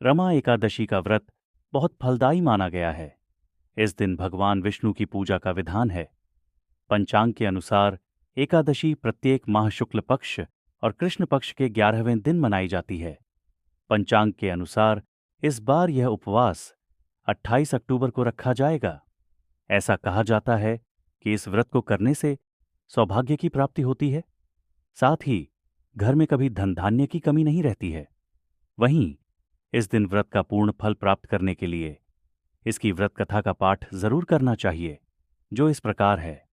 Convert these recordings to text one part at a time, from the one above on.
रमा एकादशी का व्रत बहुत फलदायी माना गया है। इस दिन भगवान विष्णु की पूजा का विधान है। पंचांग के अनुसार एकादशी प्रत्येक माह शुक्ल पक्ष और कृष्ण पक्ष के 11वें दिन मनाई जाती है। पंचांग के अनुसार इस बार यह उपवास 28 अक्टूबर को रखा जाएगा। ऐसा कहा जाता है कि इस व्रत को करने से सौभाग्य की प्राप्ति होती है, साथ ही घर में कभी धन धान्य की कमी नहीं रहती है। वहीं इस दिन व्रत का पूर्ण फल प्राप्त करने के लिए इसकी व्रत कथा का पाठ जरूर करना चाहिए, जो इस प्रकार है।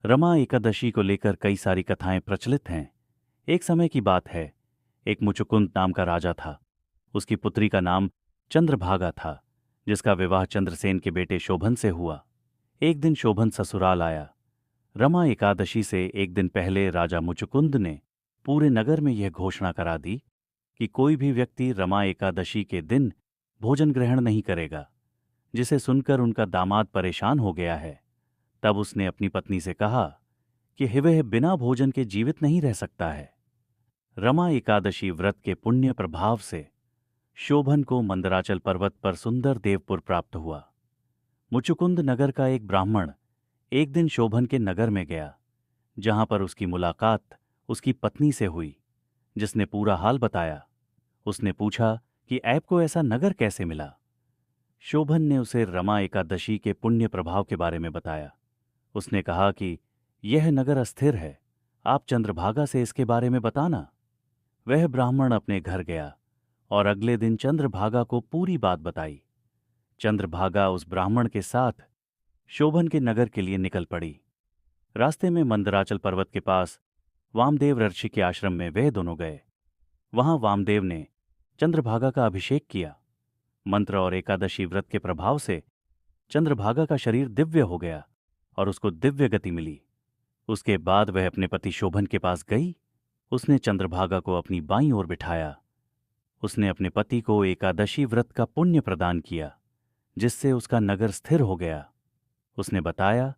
रमा एकादशी को लेकर कई सारी कथाएं प्रचलित हैं। एक समय की बात है, एक मुचुकुंद नाम का राजा था। उसकी पुत्री का नाम चंद्रभागा था, जिसका विवाह चंद्रसेन के बेटे शोभन से हुआ। एक दिन शोभन ससुराल आया। रमा एकादशी से एक दिन पहले राजा मुचुकुंद ने पूरे नगर में यह घोषणा करा दी कि कोई भी व्यक्ति रमा एकादशी के दिन भोजन ग्रहण नहीं करेगा, जिसे सुनकर उनका दामाद परेशान हो गया है। तब उसने अपनी पत्नी से कहा कि वह बिना भोजन के जीवित नहीं रह सकता है। रमा एकादशी व्रत के पुण्य प्रभाव से शोभन को मंदराचल पर्वत पर सुंदर देवपुर प्राप्त हुआ। मुचुकुंद नगर का एक ब्राह्मण एक दिन शोभन के नगर में गया, जहां पर उसकी मुलाकात उसकी पत्नी से हुई, जिसने पूरा हाल बताया। उसने पूछा कि ऐप ऐसा नगर कैसे मिला। शोभन ने उसे रमा एकादशी के पुण्य प्रभाव के बारे में बताया। उसने कहा कि यह नगर अस्थिर है, आप चंद्रभागा से इसके बारे में बताना। वह ब्राह्मण अपने घर गया और अगले दिन चंद्रभागा को पूरी बात बताई। चंद्रभागा उस ब्राह्मण के साथ शोभन के नगर के लिए निकल पड़ी। रास्ते में मंदराचल पर्वत के पास वामदेव ऋषि के आश्रम में वे दोनों गए। वहां वामदेव ने चंद्रभागा का अभिषेक किया। मंत्र और एकादशी व्रत के प्रभाव से चंद्रभागा का शरीर दिव्य हो गया और उसको दिव्य गति मिली। उसके बाद वह अपने पति शोभन के पास गई। उसने चंद्रभागा को अपनी बाईं ओर बिठाया। उसने अपने पति को एकादशी व्रत का पुण्य प्रदान किया, जिससे उसका नगर स्थिर हो गया। उसने बताया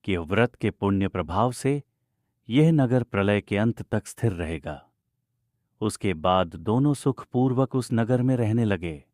कि व्रत के पुण्य प्रभाव से यह नगर प्रलय के अंत तक स्थिर रहेगा। उसके बाद दोनों सुखपूर्वक उस नगर में रहने लगे।